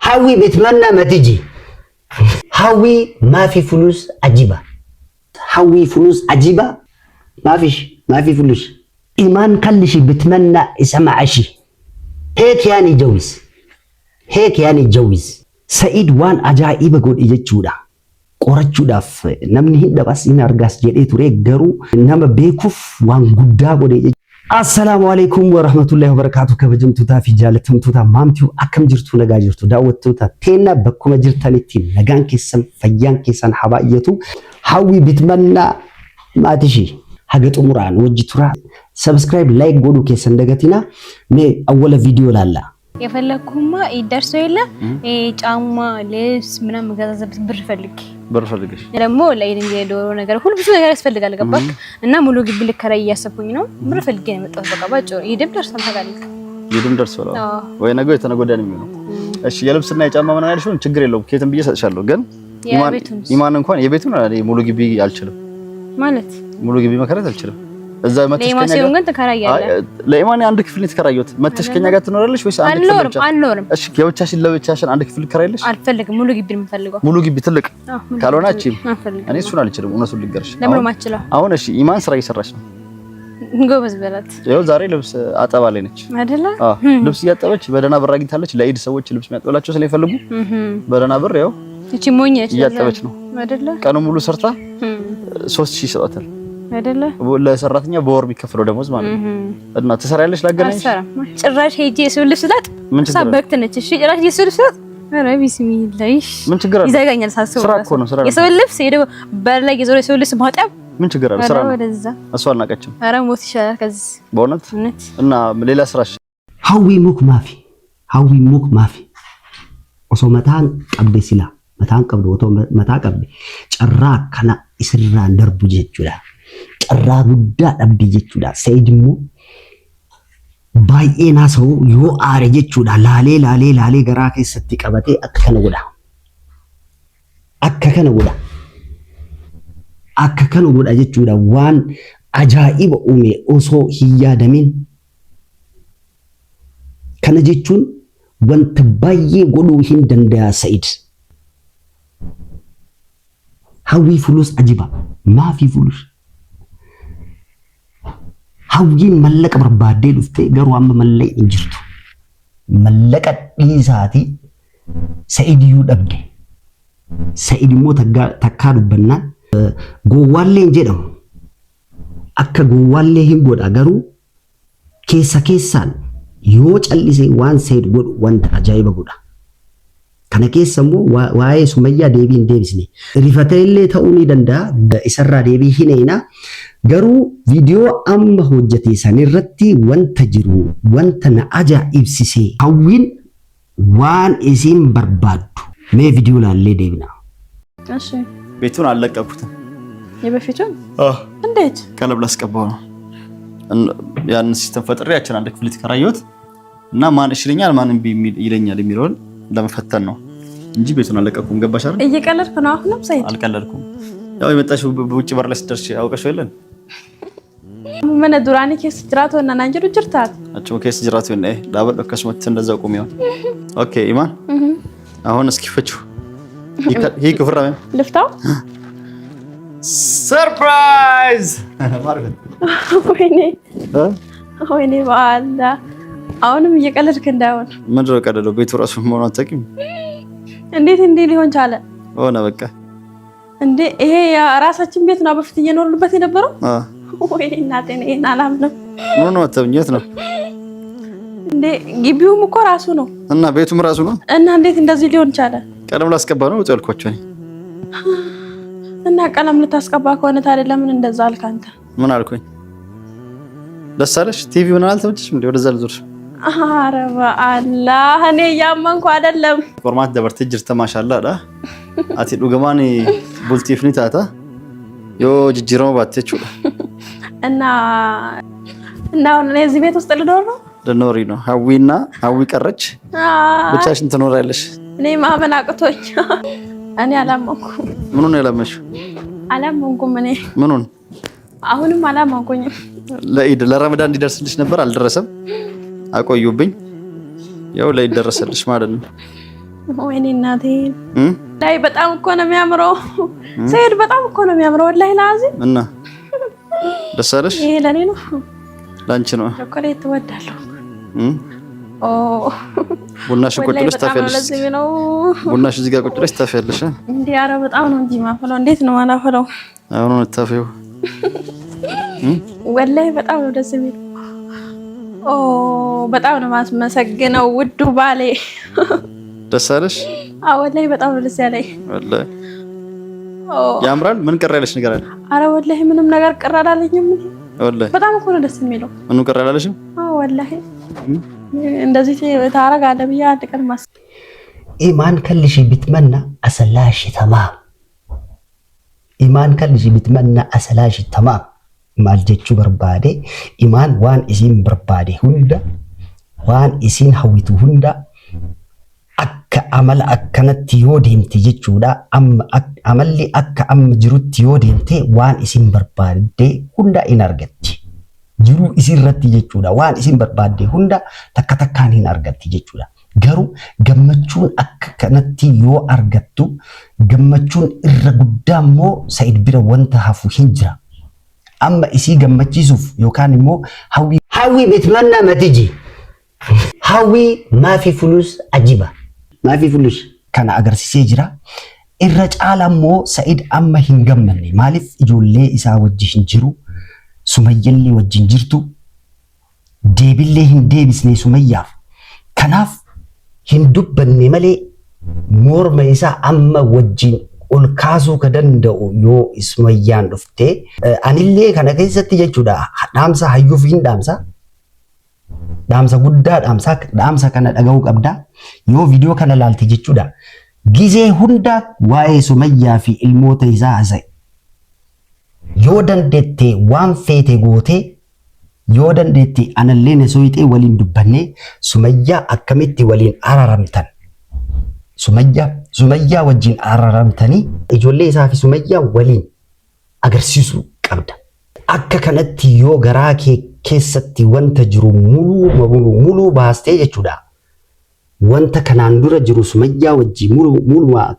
حاوي بتمنى ما تجي حاوي ما في فلوس عجيبة حاوي فلوس عجيبة ما في فلوس إيمان كلش بتمنى اسمع عشي هيك يعني جوز سعيد وان عجائب قول إجتشودا قرتشودا نمني هيدا بس إن أرجاس جدي توري جرو نما بيكوف وان قدا قول السلام عليكم ورحمة الله وبركاته كبجمتو تا في جالتم توتا مامتيو أكم جرتو نجا جرتو دعوتو تا تينا بكم جرتاني تين نجان كيسن فيان كيسن حبايتو حاوي بتمنى ما تشي حاجة أموران وجتورا سبسكرايب لايك قولوا كيسن دقتنا مي أول فيديو لالا يفلكوما يدرسوا إلا جامع لبس منا مجازة برفلكش لما ولا يدين دورو نجار كل بس نجار يسفلك على جبك إننا ملوك يبلك كرايا سبوينو برفلكين متأثر بقى يدم درس ما هذا يدم درس ولا وين أقول أنا قدامي منه إيش يلبس الناس جامع ما نعرف شو نشجر له كيتم بيجي شالو جن إيمان إنكوان يبيتون على ملوك يبي يالشلو مالت ملوك يبي ما كرت يالشلو إذا ما تشكي لا إيماني عندك فيلم تكرايوت ما تشكي نجات نورلش ويش عندك النورم إيش كيف تشاشين لو تشاشين عندك فيلم كرايلش أفلك ملوك يبي مفلقه ملوك يبي تلك كالونا تشيم أنا سونا ليشلو وناس اللي قرش لما ما تشلا أول شيء إيمان سرعي سرعش جوز بلد يو زاري لبس أتابعلينش هذلا لبس يتابعش بدنا براجي تهلش لا يد سويش لبس ما ولا شو سلي فلقو بدنا بريو يجي مونية يتابعشنو هذلا كانوا ملو سرتا صوت شيء سوتر هذلا ولا سرتني بور بيكفلوا دموز ماله أدنى تسرع ليش لا جناش الراش هيجي يسوي لبسات سابقت نتشي الراش يسوي لبسات أنا بسم الله من تجرب إذا كان يلبس سرع كونه سرع يسوي اللبس يدو برلا يسوي لبس مهتم من تجرب سرع أسوالنا كاتشم أنا موت شارع كذا بونت إننا ليلة سرش حاوي موك ما في وصومتان قبل سلا متان قبل وتو متى قبل جراك كنا إسرع درب جيتشولا جراك ودا أبدي جيتشولا سيدمو باي ناسو يو آره جيتشولا لالي جراك يستيك أبتي أككنا ودا جيتشولا وان عجائب أمي أوسو هي دمين كان جيتشون وانت باي قولوا هندن سعيد هاوي فلوس عجيبة ما في فلوس هاوي ملك بربادي لفتي قروا أما ملك انجرتو ملكت إيساتي سعيد يود أبدي سعيد مو تكادو بنان قوالي انجرم أكا قوالي هنقود أقرو كيسان yoo callisee waan seed godhu wanta ajaa'iba godha kana keessa immoo waa'ee sumayyaa deebiin deebisne rifatee illee ta'uu ni danda'a isarraa deebii hineena garuu viidiyoo amma hojjete sanirratti wanta jiru wanta na ajaa'ibsise hawwiin waan isin barbaaddu mee viidiyoo laallee deebina እሺ ቤቱን አለቀኩት የበፊቱን እንዴት ቀለም ላስቀባው ነው ያን ሲስተም ፈጥሬ ያችን አንድ ክፍል ተከራየሁት እና ማን እሽልኛል ማን ይለኛል የሚለውን ለመፈተን ነው እንጂ ቤቱን አለቀኩም ገባሽ አይደል እየቀለድኩ ነው አሁንም ሳይድ አልቀለድኩም ያው የመጣሽው በውጭ በር ላይ ስትደርሺ አውቀሽው የለን ምን ዱራኒ ኬስ ጅራቶ እና ናንጀሩ ጅርታት አጭሞ ኬስ ጅራቶ እና ዳበል ከስመት እንደዛው ቆሚው ኦኬ ኢማን አሁን እስኪ ፈቹ ይሄ ክፍራ ልፍታው ሰርፕራይዝ ማርገት ወይኔ ባላ አሁንም እየቀለድክ እንዳይሆን ምንድን ነው ቀለደው ቤቱ ራሱ መሆኑ አታውቂም እንዴት እንዴ ሊሆን ቻለ ሆነ በቃ እንዴ ይሄ ራሳችን ቤት ነው በፊት እየኖርንበት የነበረው ወይኔ እናቴ ነኝ አላምንም ምን ነው አተብኘት ነው እንዴ ግቢውም እኮ ራሱ ነው እና ቤቱም ራሱ ነው እና እንዴት እንደዚህ ሊሆን ቻለ ቀለም ላስቀባ ነው ወጣልኳቸው እና ቀለም ልታስቀባ ከሆነ ታዲያ ለምን እንደዛ አልክ አንተ ምን አልኩኝ ደስ አለሽ ቲቪ ምን አልተመቸሽም እንዴ ወደዛ ልዞርሽ ኧረ በአላህ እኔ ያመንኩ አይደለም ፎርማት ደበርት ጅርተ ማሻአላ ዳ አቲ ዱገማኒ ቡልቲፍኒ ታታ ዮ ጅጅሮ ባትቹ እና እኔ እዚህ ቤት ውስጥ ልኖር ነው ልኖሪ ነው ሀዊ ቀረች ብቻሽን ትኖራለሽ እኔ ማመን አቅቶኝ እኔ አላመንኩም ምኑን ያላመንሽው አላመንኩም እኔ ምኑን አሁንም አላመንኩኝም ለኢድ ለረመዳን እንዲደርስልሽ ነበር አልደረሰም አቆዩብኝ ያው ለኢድ ደረሰልሽ ማለት ነው ወይኔ እናቴ ላይ በጣም እኮ ነው የሚያምረው። ሰይድ በጣም እኮ ነው የሚያምረው ወላሂ ላዚም። እና ደስ አለሽ? ይሄ ለኔ ነው ላንቺ ነው። ቸኮሌት ትወዳለሁ። ኦ ቡናሽ ቁጭ ብለሽ ታፈለሽ። ቡናሽ እዚህ ጋር ቁጭ ብለሽ ታፈለሽ እንዴ? ኧረ በጣም ነው እንጂ ማፈለው። እንዴት ነው ማላፈለው? አሁን ነው ታፈው። ወላሂ በጣም ነው ደስ የሚለው። ኦ በጣም ነው ማስመሰግነው ውዱ ባሌ። ደስ አለሽ? አዎ ወላሂ በጣም ነው ደስ ያለኝ። ወላሂ ያምራል። ምን ቀረ ያለሽ ነገር አለ? ኧረ ወላሂ ምንም ነገር ቀረ አላለኝም። ወላሂ በጣም እኮ ነው ደስ የሚለው። ምንም ቀረ አላለሽም? አዎ ወላሂ እንደዚህ ታረጋለህ ብዬ አንድ ቀን ማስ ኢማን ከልሽ ቢትመና አሰላሽ ተማም ኢማን ከልሽ ቢትመና አሰላሽ ተማም maal jechuu barbaade imaan waan isin barbaade hunda waan isin hawwitu hunda akka amala akkanatti yoo deemte jechuudha. Amalli akka amma jirutti yoo deemte waan isin barbaadde hunda in argatti. Jiruu isirratti jechuudha. Waan isin barbaadde hunda takka takkaan hin argatti jechuudha. Garuu gammachuun akka kanatti yoo argattu gammachuun irra guddaa immoo Sa'iid bira wanta hafu hin jira. Amma isii gammachiisuuf yookaan immoo hawwii bitmanna matiji hawwii maafi fulus ajiba maafi fulus kana agarsiisee jira. Irra caala immoo Sa'iid amma hin gammanne maaliif ijoollee isaa wajjin jiru Sumayyallee wajjin jirtu deebillee hin deebisne Sumayyaaf kanaaf hin dubbanne malee morma isaa amma wajjin ol kaasuu ka danda'u yoo Sumayyaan dhufte anillee kana keessatti jechuudha dhaamsa hayyuuf hin dhaamsa guddaa dhaamsa kana dhaga'uu qabda yoo viidiyoo kana laalte jechuudha. Gizee hunda waa'ee Sumayyaa fi ilmoota isaa haasa'e yoo dandeette waan feete goote yoo dandeette anallee na soyitee waliin dubbanne Sumayyaa akkamitti waliin araramtan Sumayyaa wajjin araramtanii ijoollee isaa fi Sumayyaa waliin agarsiisuu qabda. Akka kanatti yoo garaa kee keessatti wanta jiru muluu baastee jechuudha. Wanta kanaan dura jiru Sumayyaa wajjin muluma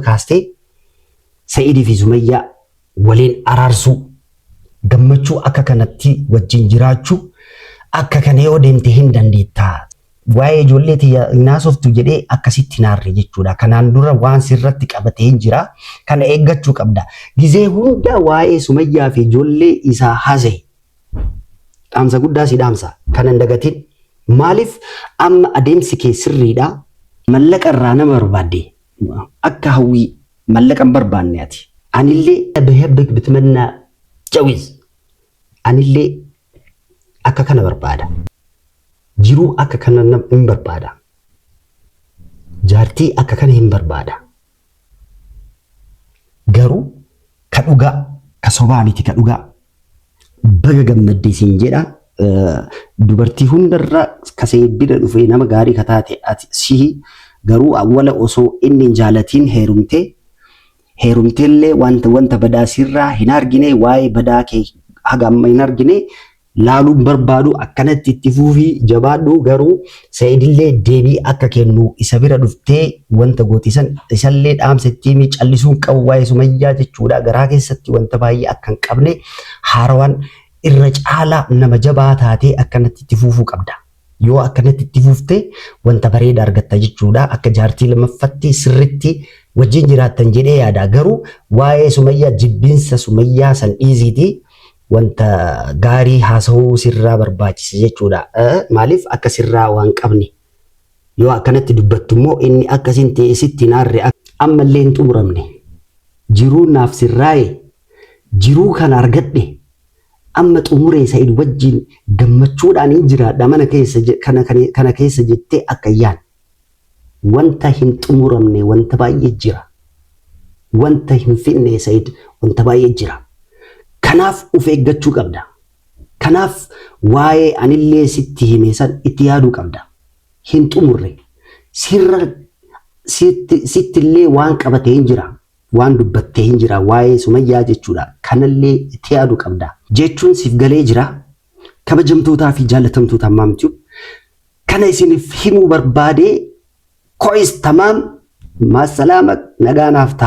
kaastee Sa'iidii fi Sumayyaa waliin araarsuu gammachuu akka kanatti wajjin jiraachuu akka kana yoo deemte hin dandeettaa. Waa'ee ijoollee hinaasoftu jedhee akkasitti naarre jechuudha. Kanaan dura waan sirratti qabatee hin jira. Kana eeggachuu qabda. Gizee hunda waa'ee Sumayyaa fi ijoollee isaa haasa'e. Dhaamsa guddaa si dhaamsa. Kana hin dagatin. Maaliif amma adeemsi kee sirriidha. Mallaqa irraa nama barbaadde. Akka hawwii mallaqa hin barbaanne ati. Anillee behebbek bitmannaa jawiz. Anillee akka kana barbaada. Jiruu akka kana hin barbaada. Jaartii akka kana hin barbaada. Garuu ka dhugaa ka sobaa miti ka dhugaa baga gammaddee siin jedha. Dubartii hundarra kasee bira dhufee nama gaarii ka taate ati sihi garuu awwala osoo inni hin jaalatiin heerumteellee wanta badaa sirraa hin argine waa'ee badaa kee haga amma hin argine laaluun barbaadu akkanatti itti fufii jabaadhu. Garuu Sa'iidillee deebii akka kennu isa bira dhuftee wanta gootisan isallee dhaamsatti callisuun qabu waa'ee Sumayyaa jechuudha. Garaa keessatti wanta baay'ee akka hin qabne haarawaan irra caalaa nama jabaa taatee akkanatti itti fufuu qabda. Yoo akkanatti itti fuftee wanta bareeda argatta jechuudha. Akka jaartii lammaffatti sirritti wajjin jiraattan jedhee yaada. Garuu waa'ee Sumayyaa jibbinsa Sumayyaa san dhiisiiti. Wanta gaarii haasa'uu sirraa barbaachisa jechuudha. Maaliif akka sirraa waan qabne yoo akkanatti dubbattu immoo inni akkasiin ta'e sitti naarre ammallee hin xumuramne. Jiruu naaf sirraa'e jiruu kana argadhe amma xumuree Sa'iid wajjin gammachuudhaan hin jiraadha mana keessa kana keessa jettee akka yaan wanta hin xumuramne wanta baay'ee jira. Wanta hin finne Sa'iid wanta baay'ee jira. Kanaaf of eeggachuu qabda. Kanaaf waa'ee anillee sitti hime san itti yaaduu qabda. Hin xumurre sittillee waan qabatee hin jira. Waan dubbattee hin jira waa'ee Sumayyaa jechuudha. Kanallee itti yaaduu qabda. Jechuun siif galee jira. Kabajamtootaa fi jaalatamtoota maamtuu kana isiniif himuu barbaade ኮይስ ተማም ማሰላመት ነጋናፍታ